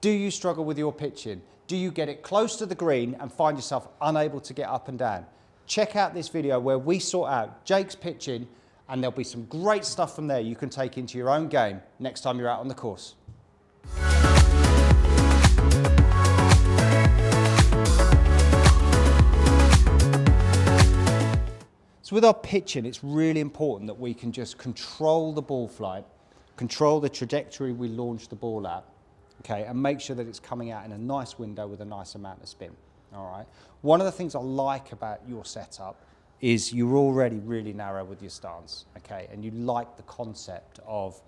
Do you struggle with your pitching? Do you get it close to the green and find yourself unable to get up and down? Check out this video where we sort out Jake's pitching, and there'll be some great stuff from there you can take into your own game next time you're out on the course. So with our pitching, it's really important that we can just control the ball flight, control the trajectory we launch the ball at, okay, and make sure that it's coming out in a nice window with a nice amount of spin, all right? One of the things I like about your setup is you're already really narrow with your stance, okay, and you like the concept of,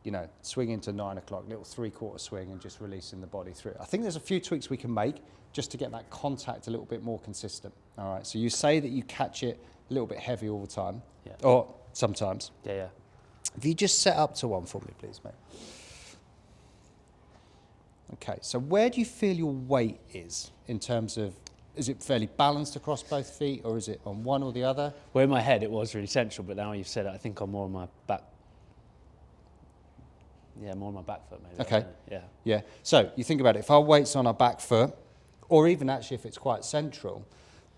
you know, swinging to 9 o'clock, little 3/4 swing and just releasing the body through. I think there's a few tweaks we can make just to get that contact a little bit more consistent, all right? So you say that you catch it a little bit heavy all the time, or sometimes. Yeah. If you just set up to one for me, please, mate. Okay, so where do you feel your weight is in terms of, is it fairly balanced across both feet, or is it on one or the other? Well, in my head it was really central, but now you've said it, I think I'm more on my back. Yeah, more on my back foot maybe. Okay. Yeah. So you think about it, if our weight's on our back foot, or even actually if it's quite central,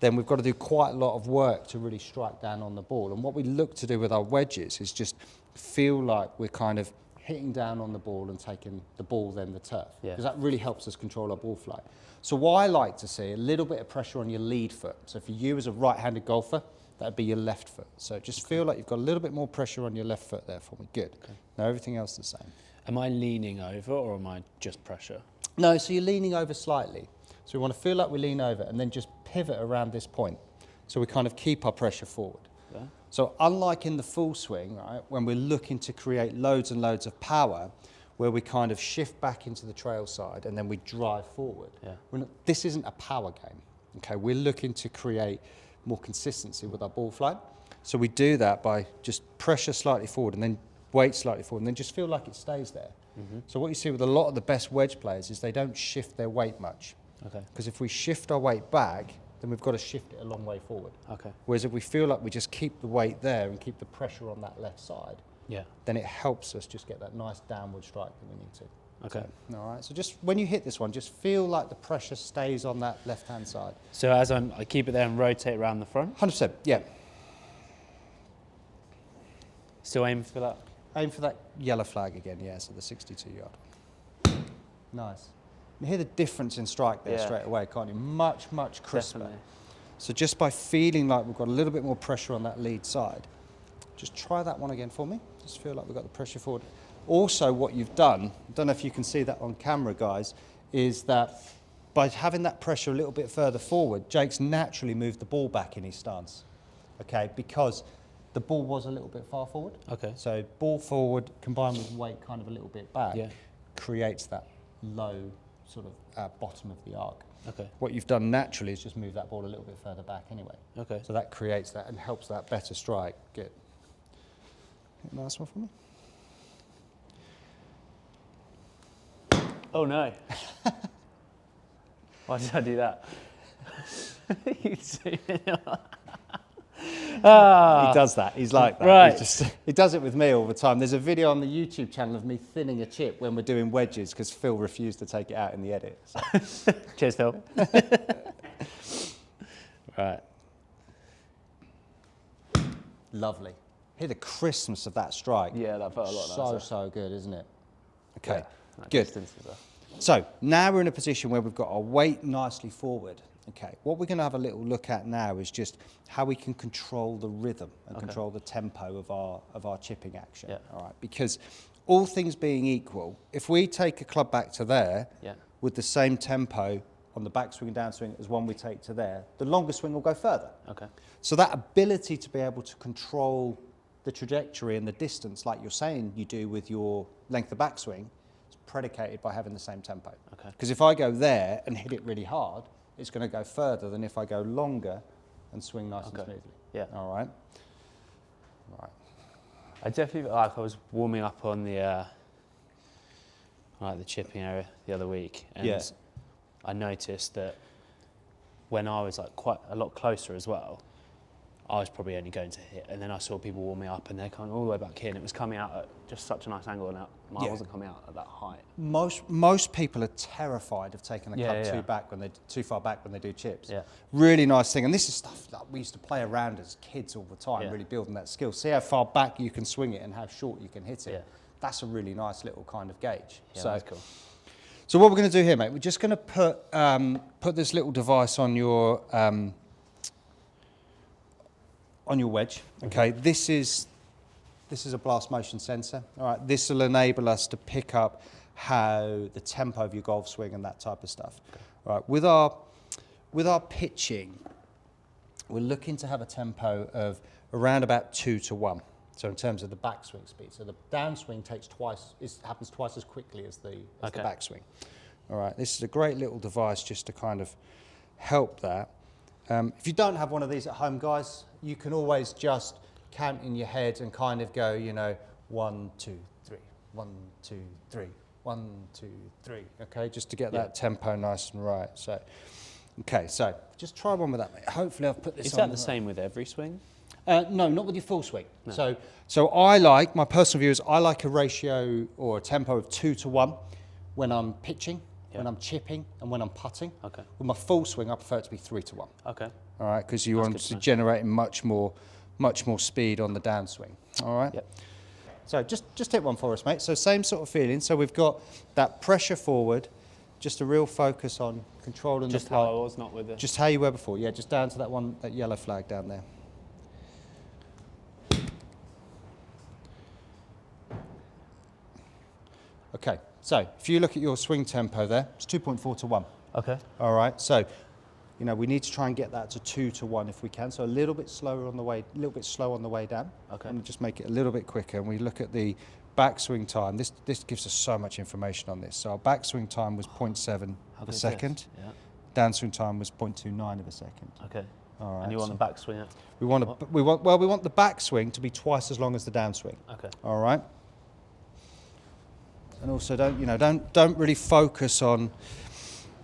then we've got to do quite a lot of work to really strike down on the ball. And what we look to do with our wedges is just feel like we're kind of hitting down on the ball and taking the ball then the turf, because that really helps us control our ball flight. So what I like to see, a little bit of pressure on your lead foot. So for you as a right-handed golfer, that'd be your left foot. So just feel like you've got a little bit more pressure on your left foot there for me. Good. Okay. Now everything else the same. Am I leaning over or am I just pressure? No, so you're leaning over slightly. So we want to feel like we lean over and then just pivot around this point. So we kind of keep our pressure forward. Yeah. So unlike in the full swing, right, when we're looking to create loads and loads of power, where we kind of shift back into the trail side and then we drive forward. Yeah. This isn't a power game, okay? We're looking to create more consistency with our ball flight. So we do that by just pressure slightly forward and then weight slightly forward and then just feel like it stays there. Mm-hmm. So what you see with a lot of the best wedge players is they don't shift their weight much. Okay. Because if we shift our weight back, then we've got to shift it a long way forward. Okay. Whereas if we feel like we just keep the weight there and keep the pressure on that left side, then it helps us just get that nice downward strike that we need to. Okay. So, all right. So just when you hit this one, just feel like the pressure stays on that left-hand side. So as I keep it there and rotate around the front? 100%, yeah. Still aim for that? Aim for that yellow flag again, yeah, so the 62-yard. Nice. You hear the difference in strike there straight away, can't you? Much, much crisper. Definitely. So just by feeling like we've got a little bit more pressure on that lead side, just try that one again for me. Just feel like we've got the pressure forward. Also, what you've done, I don't know if you can see that on camera, guys, is that by having that pressure a little bit further forward, Jake's naturally moved the ball back in his stance, okay, because the ball was a little bit far forward. Okay. So ball forward combined with weight kind of a little bit back creates that low sort of bottom of the arc. Okay. What you've done naturally is just move that ball a little bit further back anyway. Okay. So that creates that and helps that better strike. Good. Nice one for me. Oh no. Why did I do that? You see He does that. He's like that. Right. He does it with me all the time. There's a video on the YouTube channel of me thinning a chip when we're doing wedges because Phil refused to take it out in the edit. So. Cheers, Phil. Right. Lovely. Hear the crispness of that strike. Yeah, that felt a lot nicer. So good, isn't it? Okay, yeah, good. So now we're in a position where we've got our weight nicely forward. Okay, what we're going to have a little look at now is just how we can control the rhythm and control the tempo of our chipping action. Yeah. All right, because all things being equal, if we take a club back to there with the same tempo on the backswing and downswing as one we take to there, the longer swing will go further. Okay. So that ability to be able to control the trajectory and the distance, like you're saying you do with your length of backswing, is predicated by having the same tempo. Okay. Because if I go there and hit it really hard, it's going to go further than if I go longer and swing nice and smoothly. Yeah. All right. Right. I definitely, like, I was warming up on the chipping area the other week, and I noticed that when I was like quite a lot closer as well, I was probably only going to hit, and then I saw people warm me up, and they're coming all the way back here, and it was coming out at just such a nice angle, and mine Yeah. wasn't coming out at that height. Most people are terrified of taking the Yeah, club yeah. too far back when they do chips. Yeah. Really nice thing, and this is stuff that we used to play around as kids all the time, Yeah. really building that skill. See how far back you can swing it and how short you can hit it. Yeah. That's a really nice little kind of gauge. Yeah, so that's cool. So what we're going to do here, mate, we're just going to put this little device on your wedge. Okay, this is a blast motion sensor. All right, this will enable us to pick up how the tempo of your golf swing and that type of stuff. Okay. All right, with our pitching, we're looking to have a tempo of around about 2 to 1. So in terms of the backswing speed, so the downswing happens twice as quickly as the backswing. All right, this is a great little device just to kind of help that. If you don't have one of these at home, guys, you can always just count in your head and kind of go, 1, 2, 3, 1, 2, 3, 1, 2, 3. Okay, just to get that tempo nice and right. So, okay, so just try one with that, mate. Hopefully, I've put this on. Is that the same with every swing? No, not with your full swing. No. So my personal view is I like a ratio or a tempo of 2 to 1 when I'm pitching, when I'm chipping, and when I'm putting. Okay. With my full swing, I prefer it to be 3 to 1. Okay. All right, because you want to generate much more speed on the downswing. All right. Yep. So just hit one for us, mate. So same sort of feeling. So we've got that pressure forward, just a real focus on controlling just the flight. How I was, not with it. Just how you were before. Yeah, just down to that yellow flag down there. Okay, so if you look at your swing tempo there, it's 2.4 to 1. Okay. All right, so we need to try and get that to 2 to 1 if we can. So a little bit slower on the way, a little bit slow on the way down. Okay. And just make it a little bit quicker. And we look at the backswing time. This gives us so much information on this. So our backswing time was 0.7 of a second. Yeah. Downswing time was 0.29 of a second. Okay. All right. And you want the backswing? We want the backswing to be twice as long as the downswing. Okay. All right. And also don't really focus on.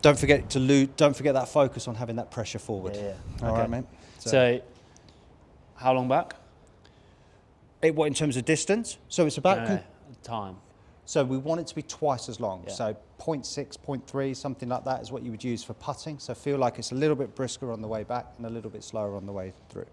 Don't forget that focus on having that pressure forward. Yeah. All right, mate. So how long back? What in terms of distance? So it's about time. So we want it to be twice as long. Yeah. So 0.6, 0.3, something like that is what you would use for putting. So feel like it's a little bit brisker on the way back and a little bit slower on the way through.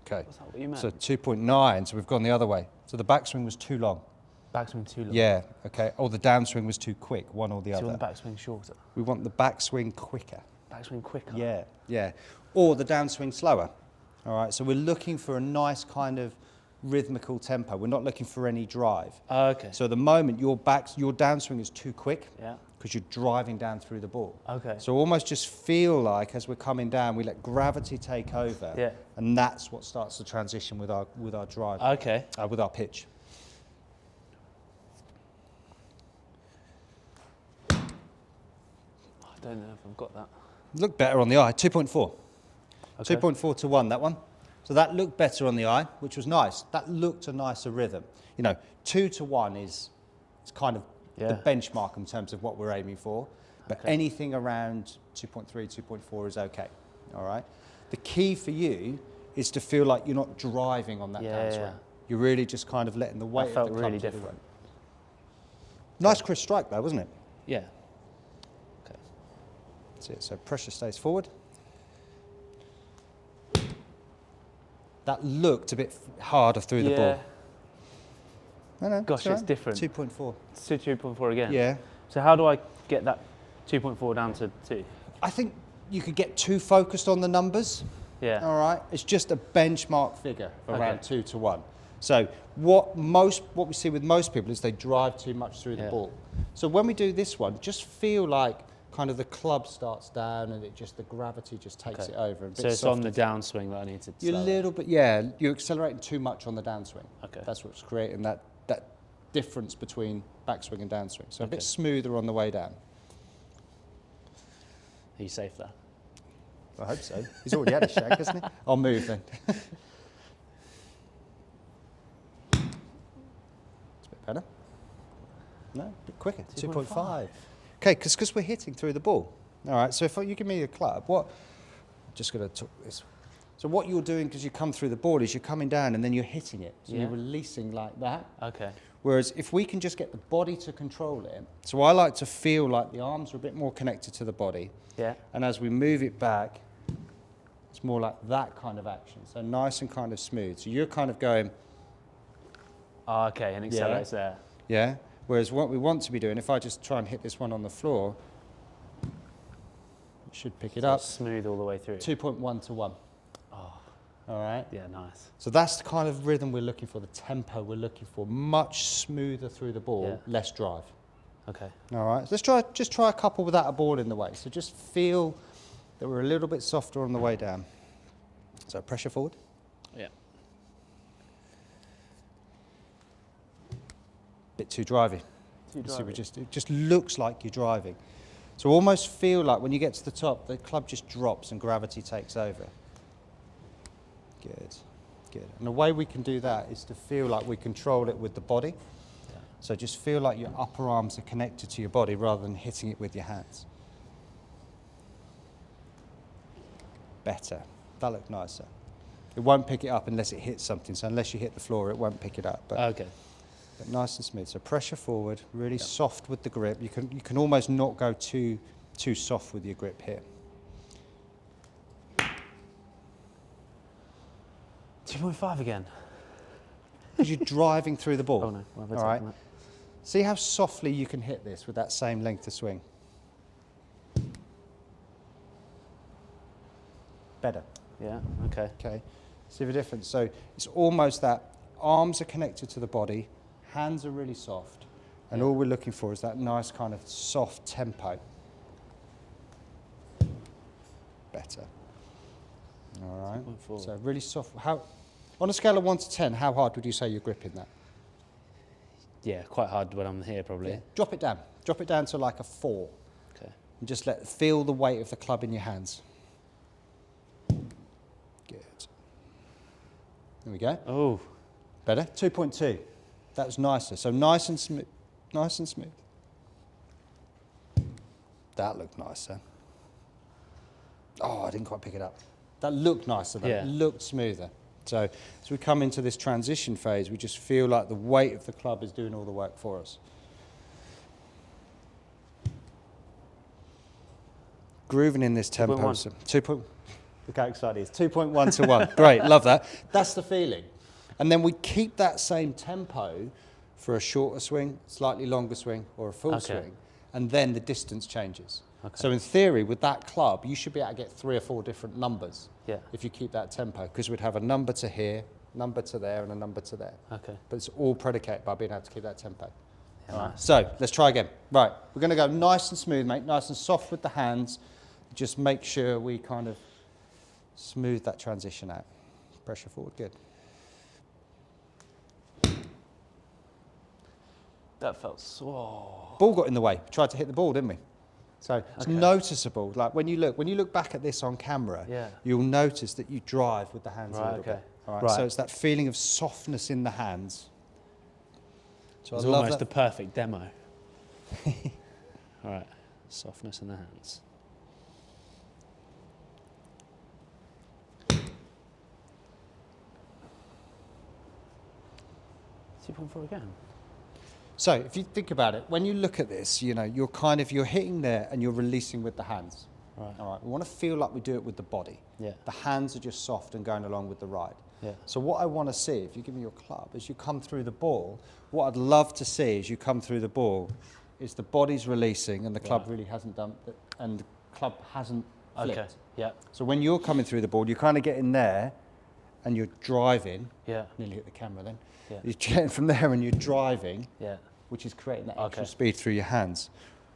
Okay. What's that, what you meant? So 2.9, so we've gone the other way. So the backswing was too long. Backswing too long? Yeah, okay. Or the downswing was too quick, one or the other. So you want the backswing shorter? We want the backswing quicker. Backswing quicker? Yeah, yeah. Or the downswing slower. All right, so we're looking for a nice kind of rhythmical tempo. We're not looking for any drive. Okay. So at the moment, your downswing is too quick. Yeah. Because you're driving down through the ball. Okay. So almost just feel like as we're coming down, we let gravity take over. Yeah. And that's what starts the transition with our drive. Okay. With our pitch. I don't know if I've got that. Look better on the eye. 2.4. Okay. 2.4 to 1, that one. So that looked better on the eye, which was nice. That looked a nicer rhythm. 2 to 1 is kind of the benchmark in terms of what we're aiming for. But anything around 2.3, 2.4 is okay. All right. The key for you is to feel like you're not driving on that downswing. Yeah. You're really just kind of letting the weight of the club felt really different. Nice crisp strike though, wasn't it? Yeah. Okay. That's it. So pressure stays forward. That looked a bit harder through the ball. No, gosh, it's different. 2.4. It's 2.4 again? Yeah. So how do I get that 2.4 down to 2? I think you could get too focused on the numbers. Yeah. All right. It's just a benchmark figure around 2 to 1. So what we see with most people is they drive too much through the ball. So when we do this one, just feel like kind of the club starts down and the gravity just takes it over. So it's on the downswing that I need to You're a little bit, you're accelerating too much on the downswing. Okay. That's what's creating that difference between backswing and downswing. So a bit smoother on the way down. Are you safe there? I hope so. He's already had a shag, hasn't he? I'll move then. It's a bit better. No, a bit quicker, 2.5. 2.5. Okay, because we're hitting through the ball. All right, so if you give me a club, just going to talk this. So what you're doing, because you come through the ball, is you're coming down and then you're hitting it. So Yeah. you're releasing like that. Okay. Whereas if we can just get the body to control it, so I like to feel like the arms are a bit more connected to the body. Yeah. And as we move it back, it's more like that kind of action. So nice and kind of smooth. So you're kind of going, Oh, okay, and accelerates there. yeah. Whereas what we want to be doing, if I just try and hit this one on the floor, it should pick it So up. smooth all the way through. 2.1 to 1. Oh, All right. yeah, nice. So that's the kind of rhythm we're looking for, the tempo we're looking for. Much smoother through the ball, Yeah. less drive. Okay. All right. So just try a couple without a ball in the way. So just feel that we're a little bit softer on the way down. So pressure forward. Yeah. Bit too drivey. Too So drivey. it just looks like you're driving. So almost feel like when you get to the top, the club just drops and gravity takes over. Good, good. And the way we can do that is to feel like we control it with the body. Yeah. So just feel like your upper arms are connected to your body rather than hitting it with your hands. Better. That looked nicer. It won't pick it up unless it hits something. So unless you hit the floor, it won't pick it up. But Okay. nice and smooth. So pressure forward, really soft with the grip. You can almost not go too soft with your grip here. 2.5 again. Because you're driving through the ball. Oh no, well, all right. See how softly you can hit this with that same length of swing. Better. Yeah. Okay. Okay. See the difference? So it's almost that arms are connected to the body, hands are really soft, and Yeah. all we're looking for is that nice kind of soft tempo. Better. All right. 2.4. So really soft. On a scale of 1 to 10, how hard would you say you're gripping that? Yeah, quite hard when I'm here probably. Yeah. Drop it down. Drop it down to like a 4. Okay. And just feel the weight of the club in your hands. Good. There we go. Oh. Better. 2.2. That was nicer. So nice and smooth. Nice and smooth. That looked nicer. Oh, I didn't quite pick it up. That looked nicer though. Yeah. It looked smoother. So as we come into this transition phase, we just feel like the weight of the club is doing all the work for us. Grooving in this tempo. 2.1. So 2. Look how excited he is. 2.1 to 1. Great, love that. That's the feeling. And then we keep that same tempo for a shorter swing, slightly longer swing, or a full Okay. swing. And then the distance changes. Okay. So in theory, with that club, you should be able to get 3 or 4 different numbers Yeah. if you keep that tempo, because we'd have a number to here, number to there, and a number to there. Okay. But it's all predicated by being able to keep that tempo. Yeah, All right. nice. So let's try again. Right, we're going to go nice and smooth, mate, nice and soft with the hands. Just make sure we kind of smooth that transition out. Pressure forward, good. That felt so. Ball got in the way. Tried to hit the ball, didn't we? So it's Okay. noticeable. Like when you look back at this on camera, Yeah. you'll notice that you drive with the hands a Right, little okay. bit. All right. Right. So it's that feeling of softness in the hands. So It's I love almost the that. perfect demo. All right. Softness in the hands. .4 again. So if you think about it, when you look at this, you're hitting there and you're releasing with the hands. Right. All right. We want to feel like we do it with the body. Yeah. The hands are just soft and going along with the ride. Yeah. So what I want to see, if you give me your club, as you come through the ball, what I'd love to see as you come through the ball is the body's releasing and the club Right. really hasn't done, and the club hasn't flipped. Okay. Yeah. So when you're coming through the ball, you kind of get in there and you're driving, Yeah. nearly hit the camera then, Yeah. you're getting from there and you're driving, Yeah. which is creating that extra Okay. speed through your hands.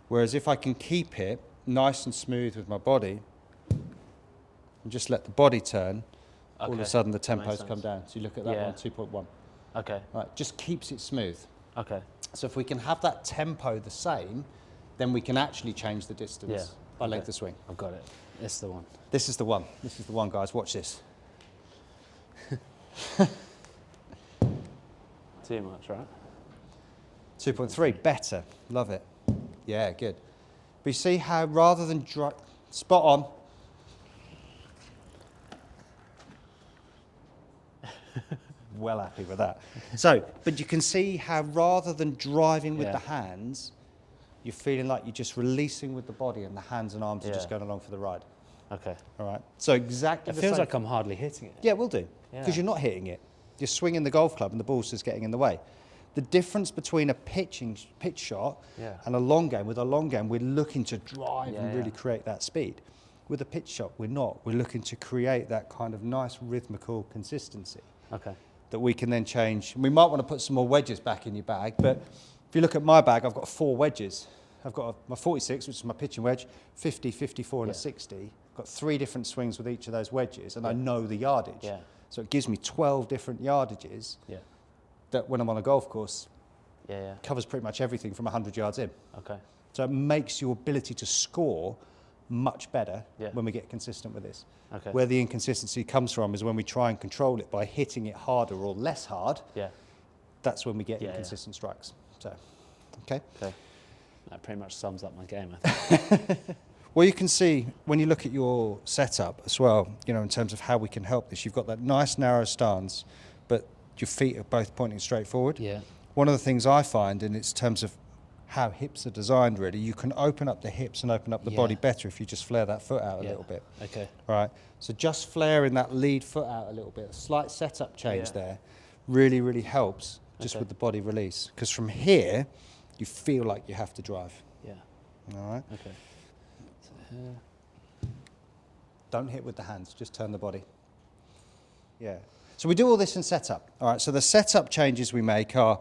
Whereas if I can keep it nice and smooth with my body and just let the body turn, all of Okay. a sudden the That makes tempo's come sense. down. So you look at that Yeah. one, 2.1. Okay. Right, just keeps it smooth. Okay. So if we can have that tempo the same, then we can actually change the distance Yeah. by Okay. length of swing. I've got it. It's the one. This is the one. This is the one, guys. Watch this. Too much, right? 2.3, better. Love it. Yeah, good. But you see how rather than spot on. Well happy with that. So, but you can see how rather than driving with the hands, you're feeling like you're just releasing with the body and the hands and arms are just going along for the ride. Okay. All right. So exactly It the feels same. like I'm hardly hitting it. Yeah, we'll do. Because you're not hitting it. You're swinging the golf club and the ball's just getting in the way. The difference between a pitch shot and a long game, with a long game, we're looking to drive and really create that speed. With a pitch shot, we're not. We're looking to create that kind of nice rhythmical consistency. Okay. That we can then change. We might want to put some more wedges back in your bag, but if you look at my bag, I've got 4 wedges. I've got my 46, which is my pitching wedge, 50, 54 and a 60. I've got 3 different swings with each of those wedges, and I know the yardage. Yeah. So it gives me 12 different yardages that when I'm on a golf course, covers pretty much everything from 100 yards in. Okay. So it makes your ability to score much better when we get consistent with this. Okay. Where the inconsistency comes from is when we try and control it by hitting it harder or less hard. Yeah. That's when we get inconsistent strikes. So, okay. That pretty much sums up my game, I think. Well, you can see when you look at your setup as well, you know, in terms of how we can help this. You've got that nice narrow stance, but your feet are both pointing straight forward. Yeah. One of the things I find in its terms of how hips are designed, really, you can open up the hips and open up the body better if you just flare that foot out a little bit. Okay. Right. So just flaring that lead foot out a little bit, a slight setup change there, really, really helps just with the body release. Because from here, you feel like you have to drive. Yeah. All right. Okay. Don't hit with the hands, just turn the body. Yeah. So we do all this in setup. All right, so the setup changes we make are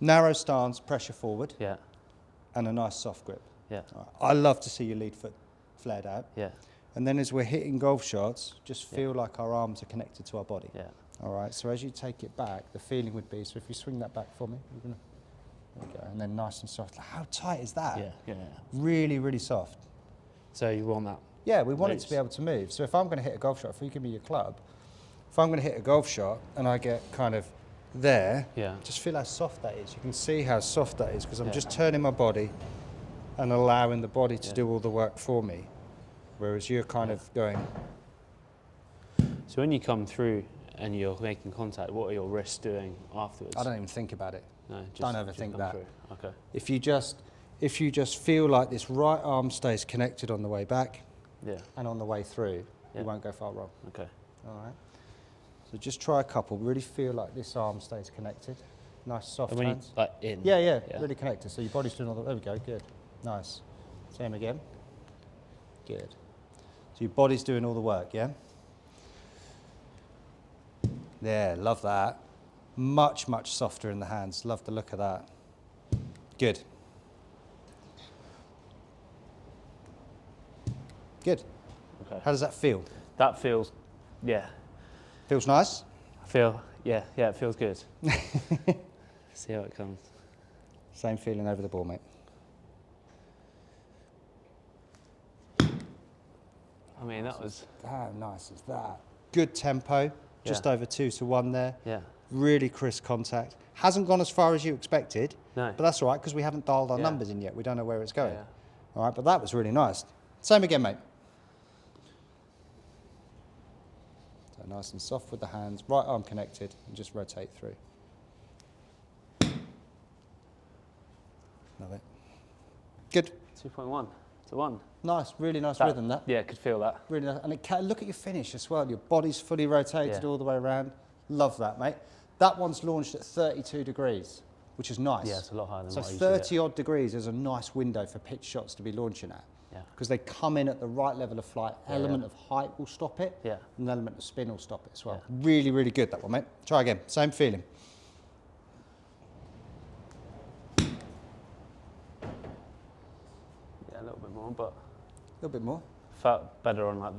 narrow stance, pressure forward, and a nice soft grip. Yeah. All right. I love to see your lead foot flared out. Yeah. And then as we're hitting golf shots, just feel like our arms are connected to our body. Yeah. All right, so as you take it back, the feeling would be, so if you swing that back for me, there we go, and then nice and soft. How tight is that? Yeah. Really, really soft. So you want that? Yeah, we want it to be able to move. So if I'm going to hit a golf shot, if you give me your club, if I'm going to hit a golf shot and I get kind of there, just feel how soft that is. You can see how soft that is because I'm just turning my body and allowing the body to do all the work for me, whereas you're kind of going. So when you come through and you're making contact, what are your wrists doing afterwards? I don't even think about it. No, just, don't overthink that. Through. Okay. If you just feel like this right arm stays connected on the way back and on the way through, you won't go far wrong. Okay. All right. So just try a couple. Really feel like this arm stays connected. Nice soft And when hands. you, like in? Yeah, really connected. So your body's doing all the, there we go, good. Nice. Same again. Good. So your body's doing all the work, yeah? There, love that. Much, much softer in the hands. Love the look of that. Good. Good. Okay. How does that feel? That feels, Feels nice? I feel, it feels good. See how it comes. Same feeling over the ball, mate. I mean, that was... How nice is that? Good tempo, just over 2 to 1 there. Yeah. Really crisp contact. Hasn't gone as far as you expected, No. but that's all right because we haven't dialed our numbers in yet. We don't know where it's going. Yeah. All right, but that was really nice. Same again, mate. So nice and soft with the hands, right arm connected, and just rotate through. Love it. Good. 2.1 to 1. Nice, really nice rhythm that. Yeah, could feel that. Really nice. And look at your finish as well. Your body's fully rotated all the way around. Love that, mate. That one's launched at 32 degrees, which is nice. Yeah, it's a lot higher than so what I usually get. 30 odd degrees is a nice window for pitch shots to be launching at. Yeah. Because they come in at the right level of flight. Element of height will stop it. Yeah. And an element of spin will stop it as well. Really, really good, that one, mate. Try again. Same feeling. Yeah, a little bit more, but... A little bit more. Felt better on like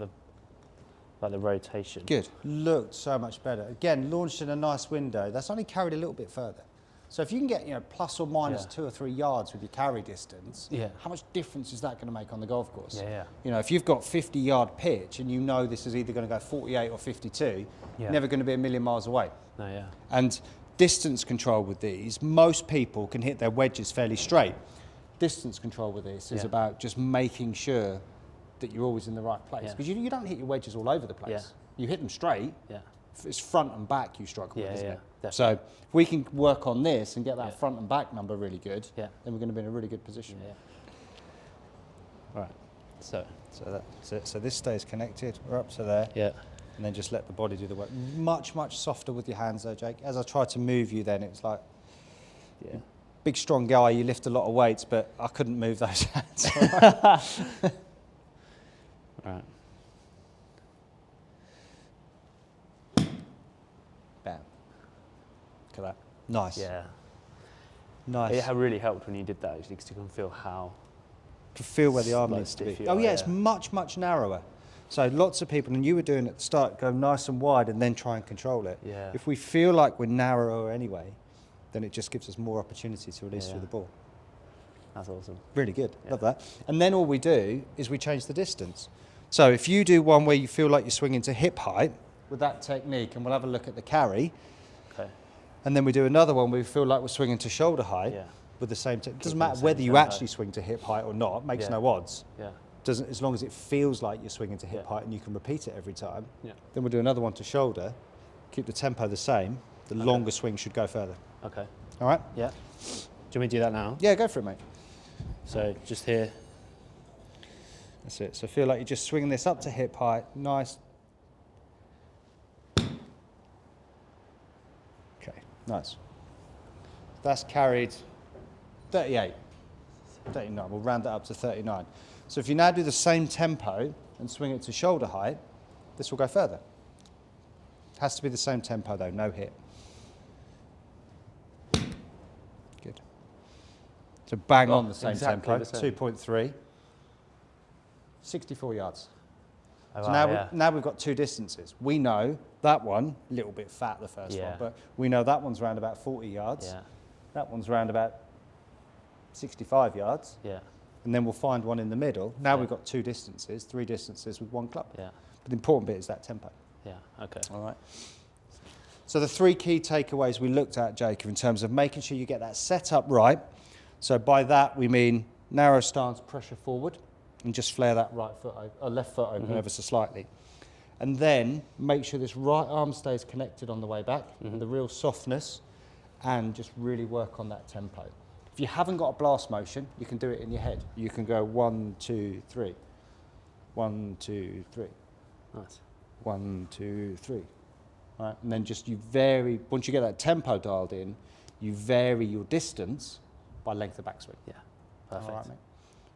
the rotation. Good. Looked so much better. Again, launched in a nice window. That's only carried a little bit further. So if you can get, plus or minus 2 or 3 yards with your carry distance, how much difference is that going to make on the golf course? If you've got 50-yard pitch and you know this is either going to go 48 or 52, never going to be a million miles away. No, And Distance control with these, most people can hit their wedges fairly straight. Distance control with this is about just making sure that you're always in the right place. Because you don't hit your wedges all over the place. Yeah. You hit them straight. Yeah. It's front and back you struggle with, isn't it? Definitely. So if we can work on this and get that front and back number really good, then we're going to be in a really good position. All right. So this stays connected. We're up to there. Yeah. And then just let the body do the work. Much softer with your hands though, Jake. As I try to move you then, it's like, big strong guy, you lift a lot of weights, but I couldn't move those hands. Right. Bam. Look at that. Nice. Yeah. Nice. It really helped when you did that actually, because you can feel how. To feel where the arm like needs to be. stiff you Oh are, yeah, it's much narrower. So lots of people, and you were doing it at the start, go nice and wide and then try and control it. Yeah. If we feel like we're narrower anyway, then it just gives us more opportunity to release through the ball. That's awesome. Really good, love that. And then all we do is we change the distance. So if you do one where you feel like you're swinging to hip height with that technique, and we'll have a look at the carry, and then we do another one where we feel like we're swinging to shoulder height with the same technique. It doesn't matter whether you actually swing to hip height or not, makes no odds. Yeah. Doesn't, as long as it feels like you're swinging to hip height and you can repeat it every time. Then we'll do another one to shoulder, keep the tempo the same, the longer swing should go further. Okay. All right? Yeah. Do you want me to do that now? Yeah, go for it, mate. So just here. That's it. So feel like you're just swinging this up to hip height, nice. Okay, nice. That's carried 38, 39. We'll round that up to 39. So if you now do the same tempo and swing it to shoulder height, this will go further. Has to be the same tempo though, no hit. Good. So bang on the same tempo, 2.3, 64 yards. Oh, So now we've got two distances. We know that one, a little bit fat the first one, but we know that one's around about 40 yards. Yeah. That one's around about 65 yards. Yeah. And then we'll find one in the middle. Now we've got two distances, three distances with one club. Yeah. But the important bit is that tempo. Yeah. Okay. All right. So the three key takeaways we looked at, Jacob, in terms of making sure you get that set up right. So by that we mean narrow stance, pressure forward, and just flare that left foot open ever so slightly. And then make sure this right arm stays connected on the way back, the real softness, and just really work on that tempo. If you haven't got a blast motion, you can do it in your head. You can go 1, 2, 3, 1, 2, 3. Nice. 1, 2, 3. Right? And then just you vary, once you get that tempo dialed in, you vary your distance by length of backswing. Yeah. Perfect. All right, mate.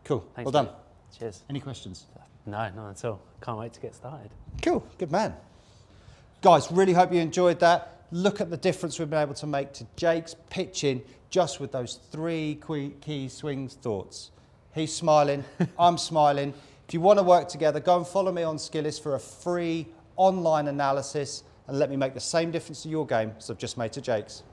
Cool. Thanks, well done. mate. Cheers. Any questions? No, not at all. Can't wait to get started. Cool. Good man. Guys, really hope you enjoyed that. Look at the difference we've been able to make to Jake's pitching just with those three key swings thoughts. He's smiling, I'm smiling. If you want to work together, go and follow me on Skillis for a free online analysis and let me make the same difference to your game as I've just made to Jake's.